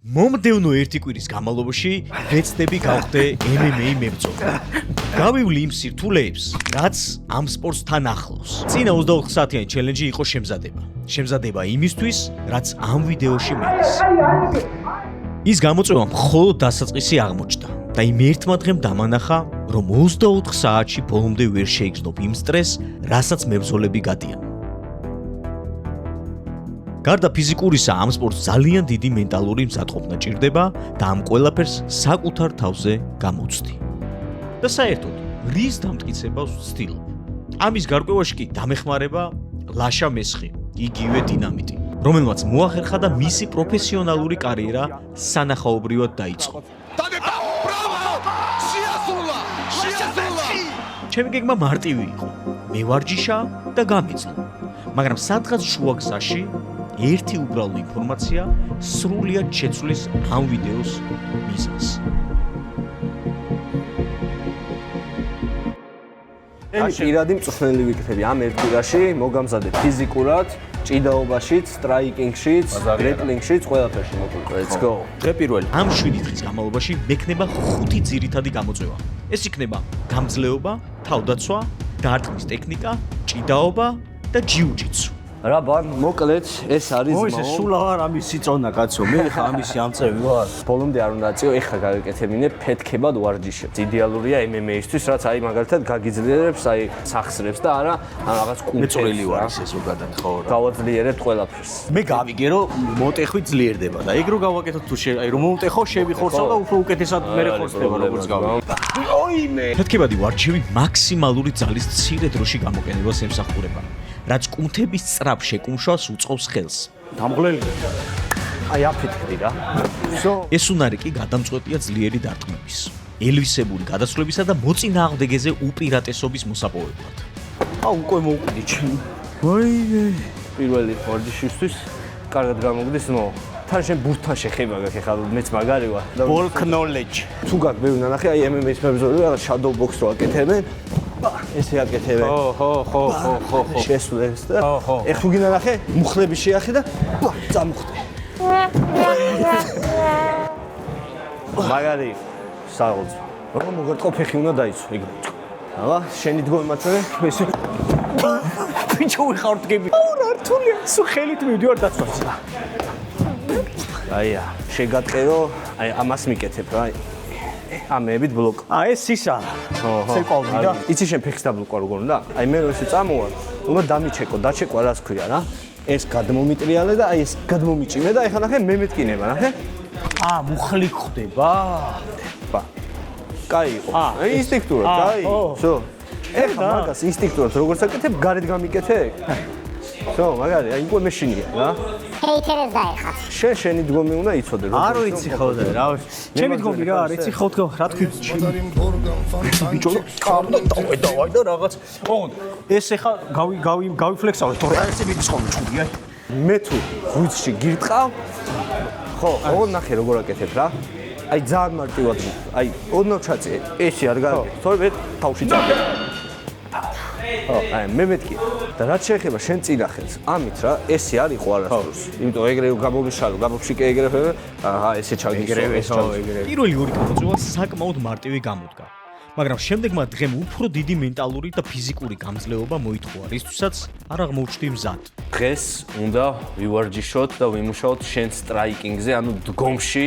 მომდევნო ერთი კვირის განმავლობაში ვეცდები გავხდე MMA მებრძოლი. გავივლი იმ სირთულეებს, რაც ამ სპორტს თან ახლავს. წინა 24 საათიანი ჩელენჯი იყო შემზადება. შემზადება იმისთვის, რაც ამ ვიდეოში მიდის. ის გამოწვევა მხოლოდ დასაწყისი აღმოჩნდა და იმ ერთმა დღემ დამანახა, რომ 24 საათში ბოლომდე ვერ შეიგრძნობ იმ სტრესს, რასაც მებრძოლები გადიან. გარდა ფიზიკურისა, ამ სპორტს ძალიან დიდი მენტალური მზადყოფნა ჭირდება და ამ ყველაფერს საკუთარ თავზე გამოცდი. და საერთოდ, რის დამტკიცებას ვცდილობ? ამის გარკვევაში კი დამეხმარება ლაშა მესხი, იგივე დინამიტი, რომელმაც მოახერხა და მისი პროფესიონალური კარიერა სანახაობრივად დაიწყო. ჩემი გეგმა მარტივი იყო, მევარჯიშა და გამეძლო, მაგრამ სადღაც შუაგზაში ერთი უბრალო ინფორმაცია სრულიად შეცვლის ამ ვიდეოს მიზანს. ჩემი პირადი მწვრთნელი ვიკეთები ამ ერთ კვირაში, მოგამზადე ფიზიკურად, ჭიდაობაშიც, სტრაიკინგშიც, გრეპლინგშიც, ყველაფერში მოკლედ. Let's go. დღე პირველი ამ 7 დღის განმავლობაში მექნება 5 ძირითადი გამოწვევა. ეს იქნება გამძლეობა, თავდაცვა, დარტყმის ტექნიკა, ჭიდაობა და ჯიუ-ჯიტსუ. რა ბან, მოკლედ ეს არის მოიσε სულ აღარ ამის სიწონა კაცო, მე ხა ამის ამწევი ვარ. ბოლომდე არ უნდა წიო, ეხლა გავეკეთებინე ფეთქებად ვარჯიშებს. იდეალურია MMA-ისთვის, რაც აი მაგალითად გაგიძლიერებს, აი სახსრებს და არა რაღაც კუნთებს. მეწვრილი ვარ ისე ზოგადად ხო რა. გავაძლიერებთ ყველაფერს. მე გავიგე რომ მოტეხვი ძლიერდება და ეგ რო გავაკეთოთ თუ აი რომ მომტეხო შევიხორცო და უფრო უკეთესად მე ხორცდება როგორც გავიგე. ოიმე. ფეთქებადი ვარჯიშები მაქსიმალური ძალის მცირე დროში გამოყენებას ემსახურება, რაც კუნთების სწრაფ შეკუმშვას უწყობს ხელს. დამღლელი. აი აფეთქდი რა. ეს უნარი კი გადამწყვეტია ძლიერი დარტყმების, ელვისებული გადასვლებისა და მოწინააღმდეგეზე უპირატესობის მოსაპოვებლად. უკვე მოვკვდი ჩემი. ვაიმე. პირველი ვარჯიშისთვის კარგად გამოგდის მო. თან შენ ბურთთან შეხება გაქვს ეხლა მეც მაგარი ვარ. Ball knowledge. თუ გაქვს ბევრი ნანახი, აი MMA-ის მებრძოლები რაღაც shadow box რო აკეთებენ. ესე აკეთებენ. ხო. შესვლეს და ეხ თუ გინანახე, მუხლები შეახე და წამუხდე. მაგარი საღოლწო. რომ მოგერტყო ფეხი უნდა დაიცვა ეგრე. აბა, შენი დგომი მაცალე, ესე ბიჭო ვიხარ დგები. რა რთულია, სულ ხელით მივდივარ დაცვას. აია, შეგატყერო, აი ამას მიკეთებ რა. ამებით ბლოკ. ეს ისა. სეკვავდი და იცი შენ ფეხს დაბლოკვა როგორ უნდა? აი მე რო ესე წამოვარ, უნდა დამიჩეკო, დაჩეკვა რას ქვია რა? ეს გადმომიტრიალე და აი ეს გადმომიჭიმე და ეხლა ნახე მე მეტკინება, ნახე? მუხლი ხდება. ბა. კაი იყო. აი ინსტინქტურად, კაი. всё. ეხლა მაგას ინსტინქტურად როგორც აკეთებ, გარეთ გამიკეთე. всё, მაგარი, აი უკვე მეშინია რა. ჰეითერებს დაეხათ. შენი დგომი უნდა იცოდე როგორ. არ ვიცი ხო და რა. ჩემი დგომი რა არის, იცი ხო რა თქვი? ბიჭო, კამდა დავაი და რაღაც. ოღონდ ეს ეხა გავიფლექსავე, თორე ესე მიდის ხოლმე ჩხუბი აი. მე თუ ვიცში გირტყავ. ხო, ოღონდ ნახე როგორ აკეთებ რა. აი ძალიან მარტივად. აი, ოდნავ ჩაწე. ესე არ გაიგე. თორე მე თავში წავიდე. აი მე მეთქი და რაც შეეხება შენ წინახელს ამით რა ესე არ იყო არასდროს იმიტომ ეგრე გამომიშალო გამოფშიკე ეგრე ესე ჩაგიგრევ ეს ჩაგიგრევ პირველი ორი გამოწვევა საკმაოდ მარტივი გამოდგა, მაგრამ შემდეგმა დღემ უფრო დიდი მენტალური და ფიზიკური გამძლეობა მოითხოვა, რისთვისაც არ აღმოჩნდი მზად. დღეს უნდა ვივარჯიშოთ და ვიმუშაოთ შენ სტრაიკინგზე ანუ დგომში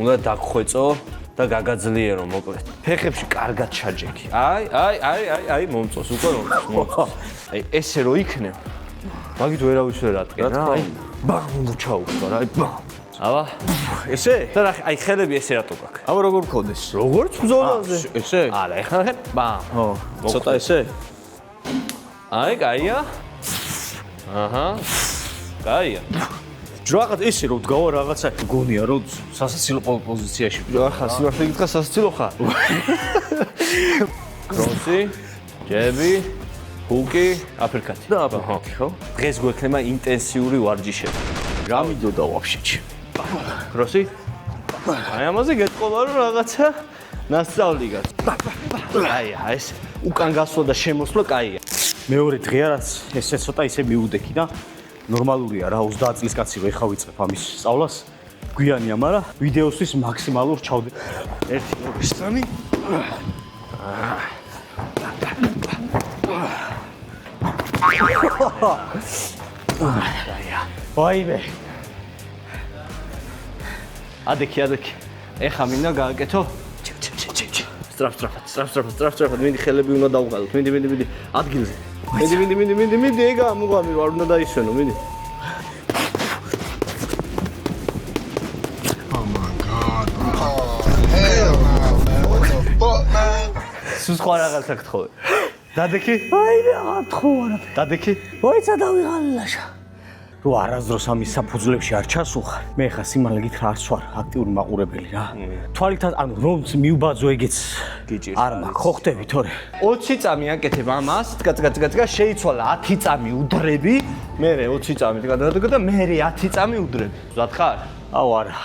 უნდა დაგხვეწო და გაგაძლიერო მოკლედ. ფეხებში კარგად ჩაჯექი. აი მომწოს უკვე მომწოს. აი ესე რო იქნებ. მაგით ვერავის ვერ ატკენ რა. აი ბამ მოჩაუხდა რა. აი ბამ. აბა ესე? და ნახე აი ხელები ესე რატო გაქვს? აბა როგორ გქონდეს? როგორც ბრძოლაზე. ესე? არა, ეხლა ნახე. ბამ. ხო. ცოტა ესე? აი, კაია. აჰა. კაია. რაღაც ესე რომ დგავა რაღაცა გონია რომ სასაცილო პოზიციაში. ახლა სიმართლე გითხრა სასაცილო ხარ. კროსი, ჯები, ჰუკი, აფერკატი. და აფერკატი ხო? დღეს გვექნება ინტენსიური ვარჯიშები. რა მინდოდა ვაფშე? კროსი? აი ამაზე გეტყობა რომ რაღაცა ნასწავლი გაქვს. აი ეს უკან გასვლა და შემოსვლა კაია. მეორე დღეა რაც ესე ცოტა ისე მიუდექი და ნორმალურია რა 30 წლის კაცი რო ეხა ვიწყებ ამის სწავლას გვიანია, მაგრამ ვიდეოსთვის მაქსიმალურ ჩავდე. 1 2 3 ვაიმე. ადექი. ეხა მინდა გააკეთო. სტრაფ. მინდი ხელები უნდა დავუღალოთ. მინდი ადგილზე. მინდი ეგა მუღამი ვარ უნდა დაისვენო, მინდი. სულ სხვა რაღაცა გთხოვე. დადექი? აიმე, აღარ თხოვარა. დადექი? ვაიცა დავიღალილაშა. რო არასდროს ამის საფუძვლებში არ ჩასულხარ, მე ხა სიმართლე გითხრა არც ვარ აქტიური მაყურებელი რა. თვალით ანუ რომც მიუბაძო ეგეც გიჭირს. არ მაქვს, ხო ხტები თორე. 20 წამი აკეთებ ამას, წკა შეიცვალა 10 წამი udrები, მე 20 წამი გადადაგო და მე 10 წამი udrები. ზად ხარ? აუ არა.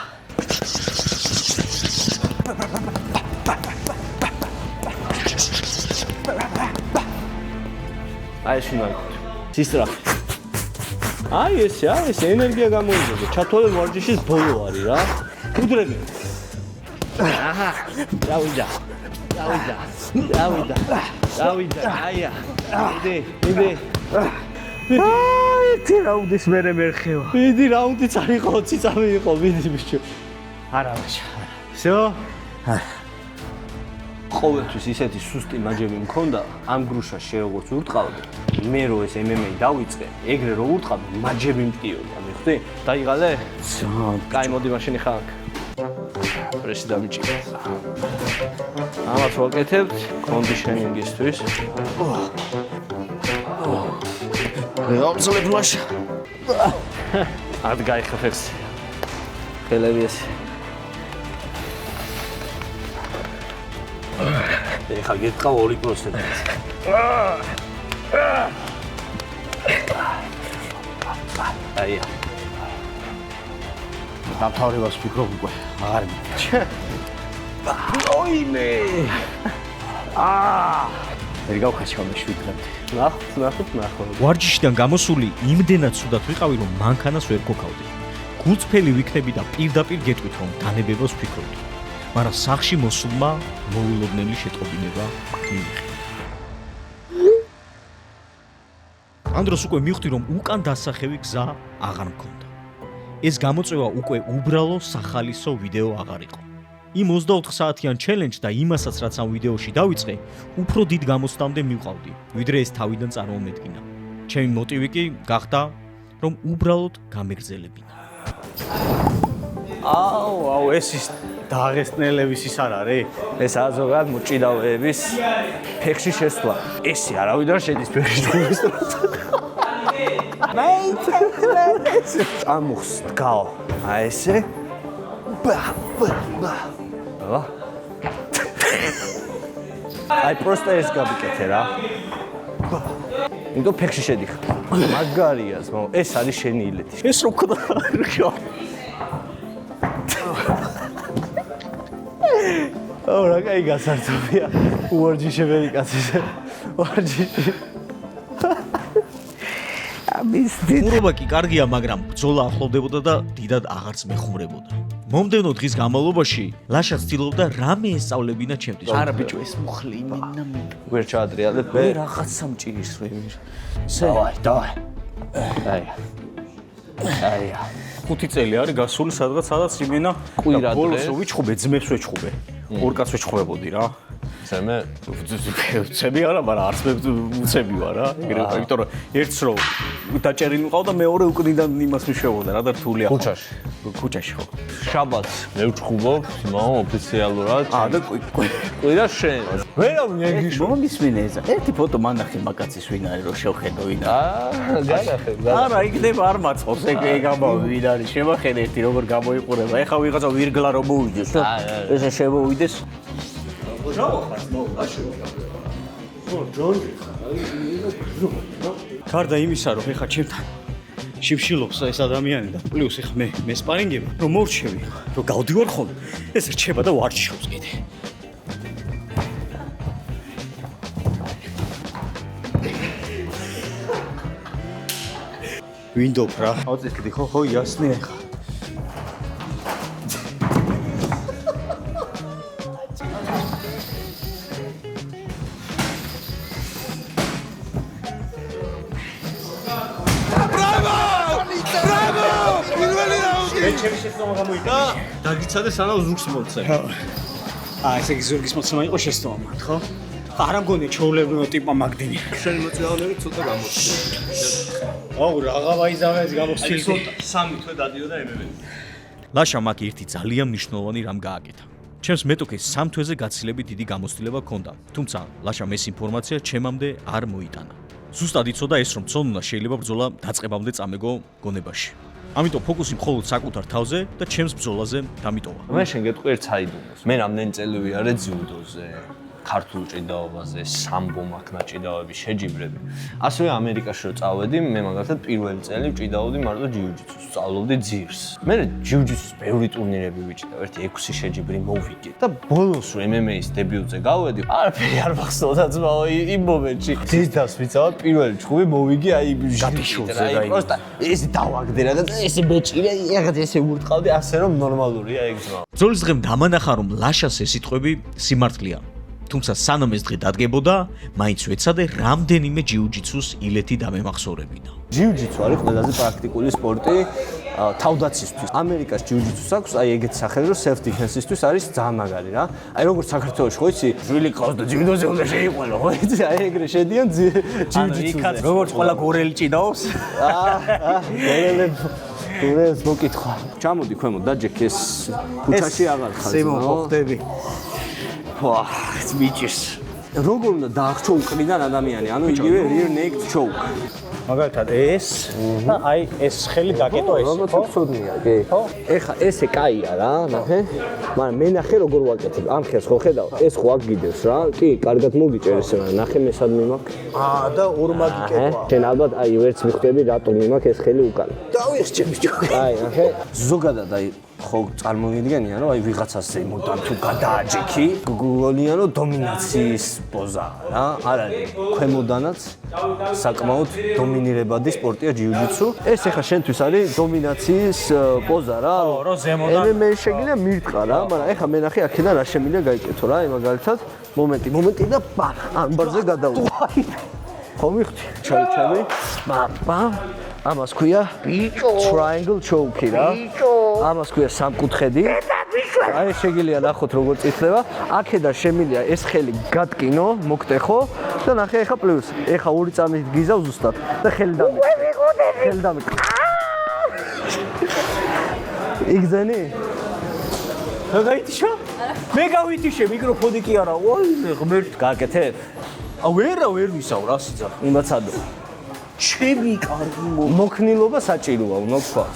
აი შინაგოთ. სისტრაფ. აი ეს ენერგია გამოიძებე. ჩათვალე ვარჯიშის ბოლო არის რა. udrები. აჰა. დავიდა. აია. მიდი. აი, τι რაუნდის მერე მერხევა. მიდი რაუნდიც არ იყო 20 წამი იყო, მიდი ბიჭო. არა ბიჭო. всё? ყოველთვის ისეთი სუსტი მაჯები მქონდა, ამ გრუშაში როგორც ურტყავდი, მე რო ეს MMA დავიწყე, ეგრე რო ურტყავდი, მაჯები მტკიოდა, მიხვდი? დაიღალე? კაი, მოდი მაშინი ხარ. პრესი დამიჭირე. ამათ ვაკეთებთ კონდიშენინგისთვის. ამძლებ ლაშა. ადგაი ხაფერს. ხელები ეს. ეხლა გეტყავ 2%. აია. დამთავრებას ვფიქრობ უკვე. აღარ მიგეჩ. ოიმე. მე გავხაჩვა მე 7 დღემდე. ნახოთ. ვარჯიშიდან გამოსული იმდენად ცუდად ვიყავი, რომ მანქანას ვერ გქონავდი. გულწრფელი ვიქნები და პირდაპირ გეტყვით, რომ განებებას ვფიქრობდი. მაგრამ სახში მოსულმა მოულოდნელი შეტყობინება მიიღე. ამ დროს უკვე მივხვდი, რომ უკან დასახევი გზა აღარ მქონდა. ეს გამოწვევა უკვე უბრალო სახალისო ვიდეო აღარ იყო. იმ 24 საათიან ჩელენჯს და იმასაც, რაც ამ ვიდეოში დავიწყე, უფრო დიდ გამოცდამდე მივყავდი, ვიდრე ეს თავიდან წარმომედგინა. ჩემი მოტივი კი გახდა, რომ უბრალოდ გამეგრძელებინა. აუ, ეს ის დაღესტნელების ის არ არის? ეს აზოგად მოჭიდავეების ფეხში შესვლა. ესე არავიდან შედის ფეხში ჯგუფის დროს. ამუხს დგაო. აი ესე. აბა. აი პროსტა ეს გაბიკეთე რა. ნუ ფეხში შედიხარ. მაგარია, ზმო. ეს არის შენი ილეთი. ეს რო ქდა. აუ რა კაი გასართობია. უვარჯიშებელი კაცი. ვარჯიში. ურობა კი კარგია, მაგრამ ბრძოლა ახლოვდებოდა და დიდად აღარც მეხუმრებოდა. მომდევნო დღის განმავლობაში ლაშა ცდილობდა რამე ესწავლებინა ჩემთვის. არა ბიჭო, ეს მუხლი იმენა მე. ვერ ჩაადრიალებ მე. მე რაღაცა მჭირს მე. დავაი. აია. 5 წელი არის გასული სადაც იმენა კვირა ბოლოს დღეს. ვიჩხუბე, ძმებს ვეჩხუბე. ორ კაცს ვეჩხუბებოდი რა. ზემე უცები არა, მაგრამ არც მე უცები ვარ რა. იმიტომ რომ ერთს რო დაჭერილი მყავდა, მეორე უკნიდან იმას მიშვებოდა რა და რთული ახლა. ქუჩაში ხო. შაბათს მე ვჩხუბობ, იმაო ოფიციალურად. და კვირა შენ. ვერავინ ეგიშო. მომისმინე ეზა. ერთი ფოტო მანახი მაგაცის ვინ არის რო შევხედო ვინ არის. განახებ. არა, იქნება არ მაწყობს ეგ ამბავი ვინ არის. შემახედე ერთი როგორ გამოიყურება. ეხა ვიღაცა ვირგლა რომ მოვიდეს და ესე შემოვიდეს. გარდა იმისა, რომ ეხა ჩემთან შიფშილობს ეს ადამიანი და პლუს ეხა მე სპარინგება, რომ მორჩევი, რომ გავდივარ ხოლმე, ეს რჩება და ვარჯიშობს კიდე. ვინდობ რა. აუწის კიდე ხო იასნე ეხა. ჩემი შეცდომა გამოიყენა. დაგიცადე სანამ ზურგს მოცე. ესე იგი ზურგის მოცემა იყო შეცდომა მათ, ხო? არ ამგონია ჩაულებრივი ტიპა მაგდენი. შენი მოწვეული ცოტა გამოსცი. აუ რაღა ვაიზავეს გამოსცილი. სამი თვე დადიოდა MMA. ლაშა მაგ ერთი ძალიან მნიშვნელოვანი რამ გააკეთა. ჩემს მეტოქეს 3 თვეზე გაცილებით დიდი გამოცდილება ჰქონდა, თუმცა ლაშამ ეს ინფორმაცია ჩემამდე არ მოიტანა. ზუსტად იცოდა ეს, რომ ცოდნა შეიძლება ბრძოლა დაწყებამდე წამეგო გონებაში. ამიტომ ფოკუსი მხოლოდ საკუთარ თავზე და ჩემს ბრძოლაზე დამიტოვა. მე შენ გეტყვი ერთ საიდუმლოს. მე რამდენი წელი ვიარე ძიუდოზე, ქართულ ჭიდაობაზე, სამბო მაქნა ჭიდაობები, შეჯიბრები. ასევე ამერიკაში რო წავედი, მე მაგალითად პირველი წელი ჭიდაობდი მარტო ჯიუჯიტსუს, სწავლობდი ძირს. მე ჯიუჯიტსუს ბევრი ტურნირები ვიჭიდა, ერთი 6 შეჯიბრი მოვიგე და ბოლოს რო MMA-ის დებიუტზე გავედი, არაფერი არ მახსოვდა ძმაო იმ მომენტში. ძირს ვიცავ, პირველი ჩხუბი მოვიგე, აი გატიშულზე აი პროსტა ეს დავაგდე რაღაც ესე ბეჭირე, რაღაც ესე ურტყავდი, ასე რომ ნორმალურია ეგ ძმაო. ბრძოლის დღემ დამანახა, რომ ლაშას ეს სიტყვები სიმართლეა. თუმცა სანამ ეს დღე დადგებოდა, მაინც ვეცადე რამდენიმე ჯიუჯიტსუს ილეთი დამემახსოვრებინა. ჯიუჯიტსუ არის ყველაზე პრაქტიკული სპორტი თავდაცისთვის. ამერიკას ჯიუჯიტსუს აქვს, აი ეგეთ სახელი, რომ self defense-ისთვის არის ძალიან მაგარი რა. აი როგორც საქართველოში ხო იცი, ჟვილი ყავს და ჯიუდოზე უნდა შეიყვანო, ხო იცი, აი ეგრე შედიან ჯიუჯიტსუზე. როგორც ყველა გორელი ჭიდაობს. გორელებს მოკითხა. ჩამოდი ქვემოთ დაჯექ ეს ქუჩაში აღარ ხარ. სიმო ხდები. ვაჰ, ეს მიჭირს. როგორ უნდა დაახჩო უკრიდან ადამიანი, ანუ იგივე rear naked choke. მაგალითად ეს და აი ეს ხელი დაკეტო ეს, ხო? ცუდნია, კი. ეხა ესე კაია რა, ნახე. მაგრამ მე ნახე როგორ ვაკეთებ. ამ ხელს ხო ხედავ? ეს ხო აგიდევს რა. კი, კარგად მოგიჭერ ესე, მაგრამ ნახე მე სადმე მაქვს. და ორ მაგიკეტვა. შენ ალბათ აი ვერც მიხვდები რატომ იმაქვს ეს ხელი უკან. დავიეხჭე ბიჭო. აი, ნახე. ზოგადად აი ხო წარმოვიდგენია რომ აი ვიღაცაზე მოდამ თუ გადააჯექი გულონია რომ დომინაციის პოზა რა არ არის ქვემოდანაც საკმაოდ დომინირებადი სპორტია ჯიუჯიტსუ ეს ახლა შენთვის არის დომინაციის პოზა რა რომ ზემოდან მე შეგიძლია მირტყა რა მაგრამ ახლა მე ნახე აქედან რა შემიძლია გაიკეთო რა აი მაგალითად მომენტი და ბახ ამბარზე გადავიდე ხო მიხდი ჩაიჩები ბამ ამას ქვია triangle choke რა. ამას ქვია სამკუთხედი. აი შეგიძლია ნახოთ როგორ წითლება. აქედან შემიძლია ეს ხელი გატკინო, მოგტეხო და ნახე ახლა პლუს. ახლა ორი წამით გიზავ ზუსტად და ხელი დამიკიდე. ხელი დამიკიდე. იგზენი? გაიტიშა? მე გავითიშე მიკროფონი კი არა. ой, ღმერთ გააკეთებ? ვერ ვისავრ რა სიძახ. იმაცადო. ჩემი კარგი მოქნილობა საჭიროა, უნდა ვთქვათ.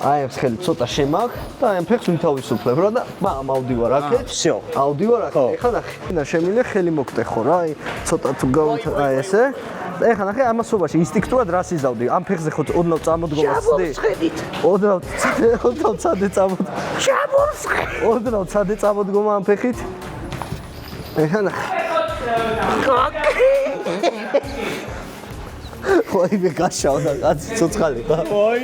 აი ეს ხელი ცოტა შემაგ და აი ამ ფეხს ვითავისუფლებ რა და მოვდივარ აქეთ. всё. ავდივარ აქეთ. ეხლა ნახე. და შემიძლია ხელი მოგტეხო რა, აი ცოტა თუ გავითა აი ესე. და ეხლა ნახე ამასობაში ინსტინქტურად რას იზავდი? ამ ფეხზე ხო ოდნავ წამოდგომა ცდი? ოდნავ ცადე წამოდ. შაბურსხე. ოდნავ ცადე წამოდგომა ამ ფეხით. ეხლა ნახე. ой, მე გაშავდა კაცი ცოცხალი ხა. ой.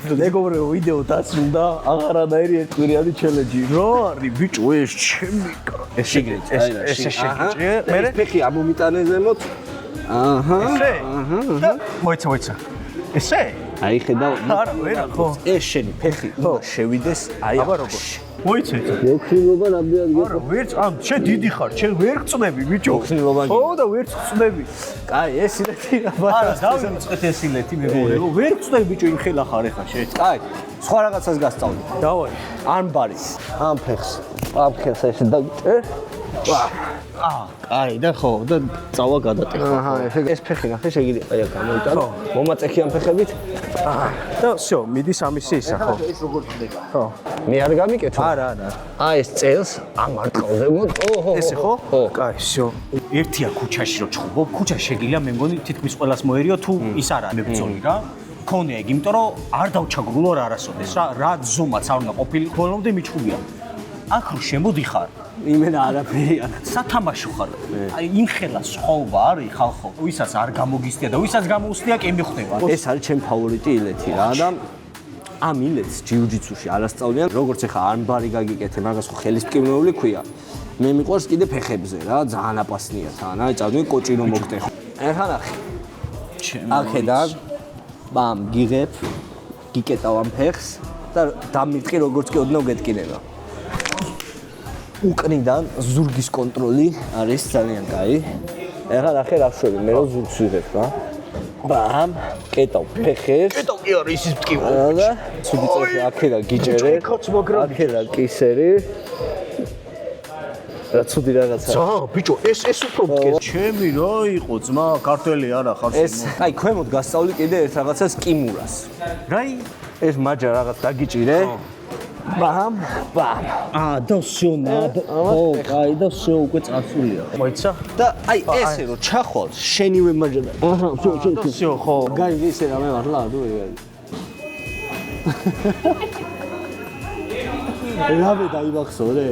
მეგობრებო, ვიდეო დასრულდა, აღარანაირი ერთკვირიანი ჩელენჯი. რა არის ბიჭო ეს ჩემი ეს შეგრით, ეს შეგრით. მე ფეხი ამომიტანე ზემოთ. აჰა. ესე? აჰა. მოიცა. ესე? აი ხედავ. არა, ვერა ხო. ეს შენი ფეხი უნდა შევიდეს აი აბა როგორ? მოიცეთ. მოქნილობა რამდენად არა, ვერც ამ შენ დიდი ხარ, შენ ვერ გწნები ბიჭო. მოქნილობა ხო და ვერ გწნები. კაი, ეს ილეთი რა ბა. არა, დავიწყეთ ეს ილეთი მეგობრებო. ვერ გწნები ბიჭო იმ ხელა ხარ ეხა შენ. კაი, სხვა რაღაცას გასწავლე. დავაი. არმბარის. ამ ფეხს. ამ ხელს ეს დაგჭე. აი და ხო და წავა გადატეხო. აჰა, ეს ფეხი ნახე შეგიძლია აი გამოიტანო. მომაწექი ამ ფეხებით. და всё, მიდის ამისი ისა ხო? ეს როგორ ხდება? ხო. მე არ გამიკეთო. არა. აი ეს წელს ამ არტყალზე მოწო. ესე ხო? ხო. კაი, всё. ერთია ქუჩაში რო ჩხუბობ, ქუჩა შეგიძლია მე მგონი თითქმის ყველას მოერიო თუ ის არ არის მებრძოლი რა. ქონია ეგ, იმიტომ რომ არ დავჩაგრულო რა არასოდეს რა, რა ზომაც არ უნდა ყოფილი, ხოლმე მიჩხუბია. აქ რო შემოდიხარ, იმენა არაფერი არა. სათამაშო ხარ. აი იმ ხელას ხოობა არის ხალხო. ვისაც არ გამოგისტია და ვისაც გამოუსტია კი მიხვდება. ეს არის ჩემი ფავორიტი ილეთი რა და ამ ილეთს ჯიუჯიტსუში არასწავლიან. როგორც ახლა არმბარი გაგიკეთე, მაგას ხო ხელის მტკივნეული ქვია. მე მიყვარს კიდე ფეხებზე რა, ძალიან აპასნია თან. აი წავდი კოჭი რომ მოგტეხო. ახლა ნახე. აქედან ბამ გიღებ გიკეტავ ამ ფეხს და დამირტყი როგორც კი ოდნავ გეტკინება. უკნიდან ზურგის კონტროლი არის ძალიან კაი. ეხლა ნახე რა შვები, მე რო ზურგს ვიღებ რა. ბამ, კეტავ ფეხებს. კეტავ კი არის ისიც მტკივა. და ცუდი წესი აქედან გიჭერე. აქედან კისერი. რა ცუდი რაღაცა. ბიჭო, ეს უფრო მტკივა. ჩემი რა იყო ძმა, ქართველი არა ხარ. ეს, აი, ქვემოთ გასწავლი კიდე ერთ რაღაცას კიმურას. რაი? ეს მაჯა რაღაც დაგიჭირე. ბამ, ბამ. და всё, ო, კაი და всё უკვე წასულია. მოიცა? და აი ესე რომ ჩახვალ შენივე მაჯა და всё, ხო. გაიგე ისე რამე მართლა თუ ეგ. რამე დაიმახსო რე.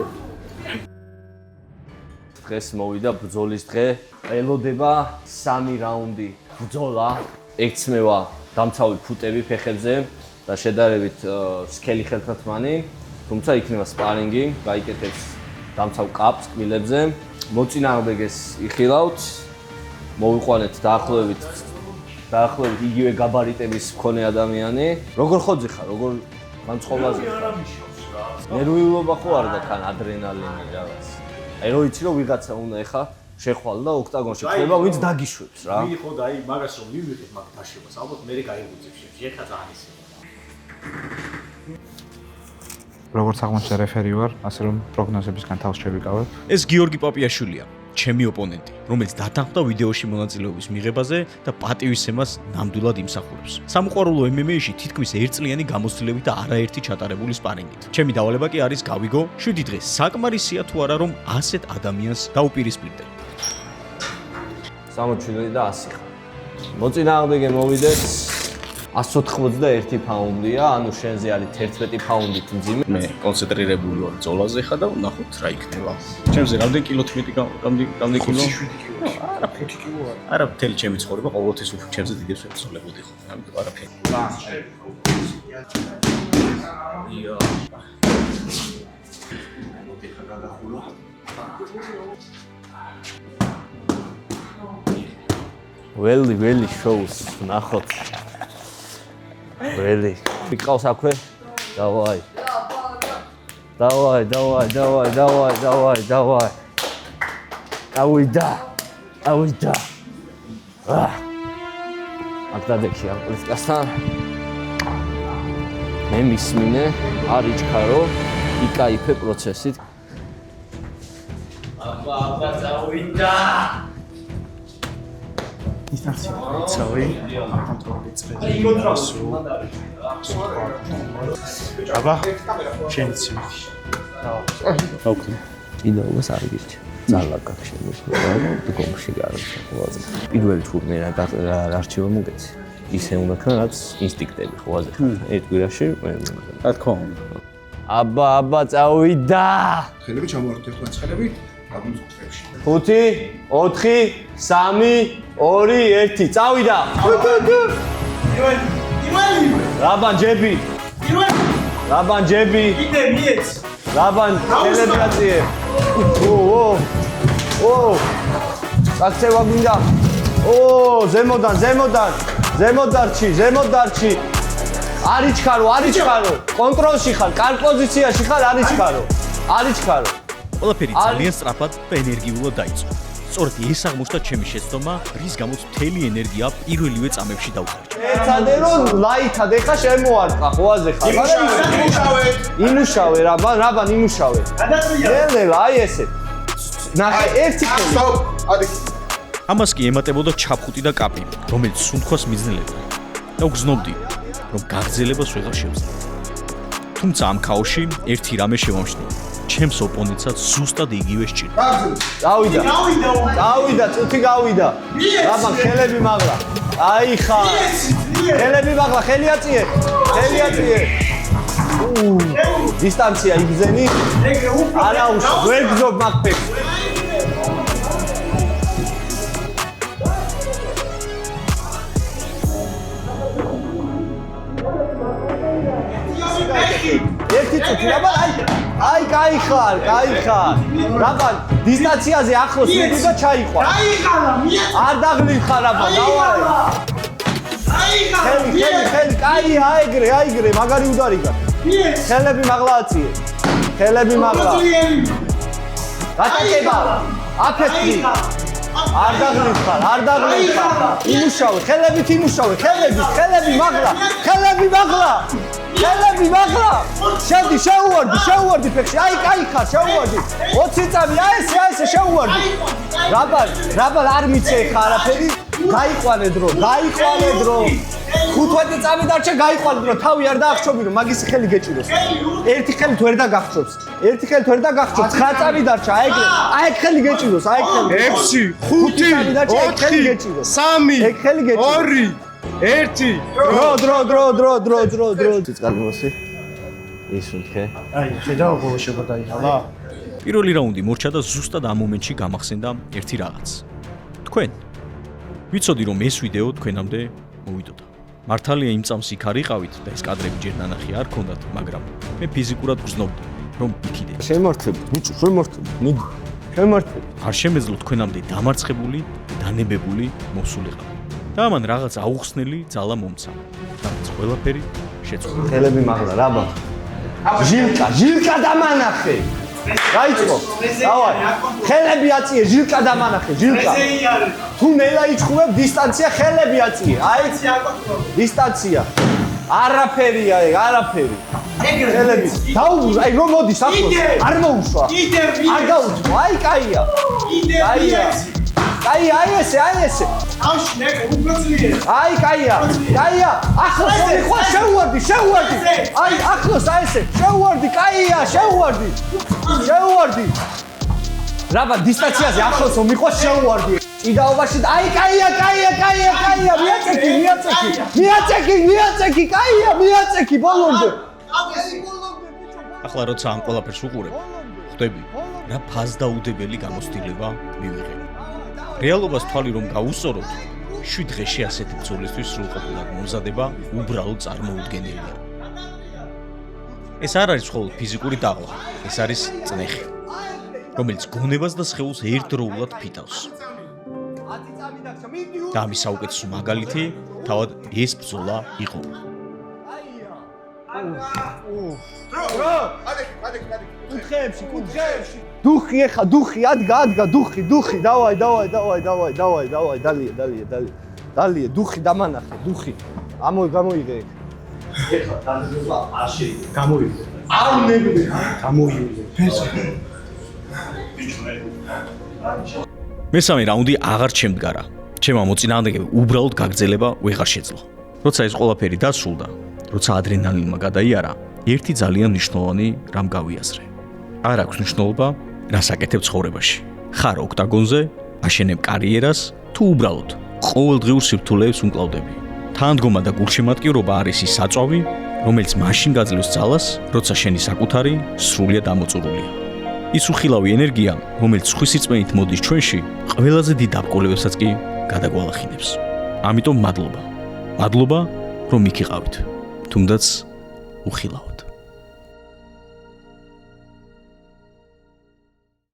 დღეს მოვიდა ბრძოლის დღე. ელოდება 3 რაუნდი ბრძოლა. ექცმევა დამცავი ფუტები ფეხებზე და შედარებით სქელი ხელთათმანი, თუმცა იქნება სპარინგი, გაიკეთებს დამცავ კაპს კბილებზე. მოწინააღმდეგეს იხილავთ. მოვიყვანეთ დაახლოებით იგივე გაბარიტების მქონე ადამიანი. როგორ ხოძი ხარ, როგორ განწყობაზე ხარ? ნერვიულობა ხო არ გაქვს, ადრენალინი რაღაც. აი რო იცი რომ ვიღაცა უნდა ეხა შეხვალ და ოქტაგონში ხდება, ვინც დაგიშვებს რა. მიხო და აი მაგას რომ მივიღეთ მაგ თაშებას, ალბათ მე გაიგუძებ შემში. ეხა ძალიან ისე. როგორც აღმოჩნდა რეფერი ვარ, ასე რომ პროგნოზებისგან თავს შევიკავებ. ეს გიორგი პაპიაშვილია, ჩემი ოპონენტი, რომელიც დათანხმდა ვიდეოში მონაწილეობის მიღებაზე და პატივისცემას ნამდვილად იმსახურებს. სამოყვარულო MMA-ში თითქმის ერთწლიანი გამოცდილებით და არაერთი ჩატარებული სპარინგით. ჩემი დავალება კი არის გავიგო 7 დღე. საკმარისია თუ არა რომ ასეთ ადამიანს დაუპირისპირდე. 67 და 100 ხარ. მოწინააღმდეგე მოვიდეს 191 ფაუნდია, ანუ შენზე არის 11 ფაუნდით მძიმე. მე კონცენტრირებული ვარ ბრძოლაზე ხა და ვნახოთ რა იქნება. ჩემზე რამდენი კილოთ მეტი რამდენი კილო? 7 კილო. არა 5 კილო არა. არა, მთელი ჩემი ცხოვრება ყოველთვის უფრო ჩემზე დიდებს ვეცოლებოდი ხო. ამიტომ არაფერი. Really shows ნახოთ. Really. მიყავს აქვე? დავაი. ავიდა. აქ დადექი ამ პოლიტიკასთან. მე მისმინე, არ იჩქარო, იკაიფე პროცესით. აბა, წავიდა. ცავი კონტროლი წრედი. აბა, შენცი. ოკეი. ინდოოს არ გიჩ. ძალაკა შემოსულა და გომში გარჩევაზე. პირველი თურმე რა არჩევა მოგეცი. ისე უნდა ქნა რაც ინსტინქტები ხوازე ხარ. ერთ გვირაში რა თქმა უნდა. აბა, წავიდა. ხელები ჩამოვარდეთ ახლა ცხელები დაგუნწყვეტში. 5 4 3 2 1 წავიდა. რაბან ჯები. რაბან ჯები. კიდე მიეც. რაბან ტელებრაციე. ო. აქცევა მინდა. ზემოდარჩი. არ იჩქარო. კონტროლში ხარ, კარ პოზიციაში ხარ, არ იჩქარო. ყველაფერი ძალიან სწრაფად და ენერგიულად დაიწყო. სწორედ ეს აღმოჩნდა ჩემი შეცდომა, რის გამოც მთელი ენერგია პირველივე წამებში დავხარჯე. ეცადე რომ ლაითად ეხა შემოარტყა ხوازე ხარ. იმუშავე რაბან იმუშავე. ნელ აი ესე. ნახე ერთი ხელი. ამას კი ემატებოდა ჩაფხუტი და კაპი, რომელიც სუნთქვას მიძნელებდა და გრძნობდი, რომ გაგრძელებას ვეღარ შევძლებ. თუმცა ამ ქაოსში ერთი რამე შევამჩნია. ჩემს ოპონენტსაც ზუსტად იგივე სჭირდა. გავიდა, წუთი გავიდა. რაბან ხელები მაღლა. აი ხა. ხელები მაღლა, ხელი აწიე. დისტანცია იგზენი. არა უშ, ვერ გზობ მაგფებს. ერთი წუთი რაბან აი კაი ხარ რაბან დისტანციაზე ახლოს მიდი და ჩაიყვან არ დაღლილ ხარ რაბან დავაი ხელი, კაია, აიგრე, მაგარი უდარი გა. ხელები მაღლააციე. ხელები მაღლა. გატაკება. აფეთქი. არ დაღლიხარ. იმუშავე, ხელებით იმუშავე, ხელები მაღლა. შეუვარდი ფეხში. აი, კაი ხარ, შეუვარდი. 20 წამი, აი ესე შეუვარდი. რაბალ არ მიცე ხა არაფერი. გაიყვანე დრო. 15 წამი დარჩა გაიყვანე დრო. თავი არ დაახშობი რომ მაგის ხელი გეჭიროს. ერთი ხელით ვერ დაგახშობს. 9 წამი დარჩა, აი ხელი გეჭიროს, აი ხელი. 6, 5, 4, 3, 2, 1. დრო. წიწკალი მოსი. ის ვთქე. აი, შედავა ბოლოს შეგადაიღალა. პირველი რაუნდი მორჩა და ზუსტად ამ მომენტში გამახსენდა ერთი რაღაც. თქვენ ვიცოდი რომ ეს ვიდეო თქვენამდე მოვიდოდა. მართალია იმ წამს იქ არიყავით და ეს კადრები ჯერ ნანახი არ ქონდათ, მაგრამ მე ფიზიკურად გრძნობდი რომ იქიდე. შემართები, ბიჭო, შემართები. არ შემეძლო თქვენამდე დამარცხებული, დანებებული მოსულიყავ. და მან რაღაც აუხსნელი ძალა მომცა. და ყველაფერი შეწყვეტა. ხელები მაღლა, რაბა. ჟილკა დამანახე. გაიწყო. დავაი. ხელები აწიე, ჟილკა დამანახე, ჟილკა. თუ ნელა იჩხუბებ დისტანცია, ხელები აწიე. აი, დისტანცია. არაფერია, არაფერი. ხელები. დაუბრუნ, აი რომ მოდის ახლოს. არ მოუშვა. არ გაუწყო. აი, კაია. კაია, აი ესე. ავში ნეკო უფრო ძლიერ. აი, კაია. ახლოს მიხვა, შეუვარდი. აი, ახლოს აი ესე. შეუვარდი, კაია, შეუვარდი. რაბა დისტანციაზე ახლოს მიხვა, შეუვარდი. ჭიდაობაში აი, კაია. მიაწექი, კაია, მიაწექი ბოლომდე. ახლა როცა ამ ყველაფერს უყურებ, ხვდები, რა ფასდაუდებელი გამოცდილება მივიღე. რეალობას თვალი რომ გაუსწოროთ, 7 დღეში ასეთი ბრძოლისთვის სრულყოფილად მომზადება უბრალოდ წარმოუდგენელია. ეს არ არის მხოლოდ ფიზიკური დაღლა, ეს არის წნეხი, რომელიც გონებას და სხეულს ერთდროულად ფიტავს. და ამის საუკეთესო მაგალითი თავად ეს ბრძოლა იყო. კუთხეებში. დუხი, ადგა, დუხი, დავაი, დალია, დუხი დამანახე, დუხი. გამოიღე ეგ. ეხლა დაძრება არ შეიძლება. გამოიღე. არ ნებდე. გამოიღე. მესამე რაუნდი აღარ შემდგარა. ჩემმა მოწინააღმდეგე უბრალოდ გაგრძელება ვეღარ შეძლო. როცა ეს ყველაფერი დასრულდა, როცა ადრენალინმა გადაიარა, ერთი ძალიან მნიშვნელოვანი რამ გავიაზრე. არ აქვს მნიშვნელობა, რას აკეთებ ცხოვრებაში. ხარ ოქტაგონზე, აშენებ კარიერას, თუ უბრალოდ ყოველდღიურ სირთულეებს უმკლავდები. თანადგომა და გულშემატკივრობა არის ის საწვავი, რომელიც მაშინ გაძლევს ძალას, როცა შენი საკუთარი სრულიად ამოწურულია. ის უხილავი ენერგია, რომელიც სხვის სიწმენით მოდის ჩვენში, ყველაზე დიდ დაბკოლებებსაც კი გადაგვალახინებს. ამიტომ მადლობა, რომ იქ იყავით, თუნდაც უხილავ.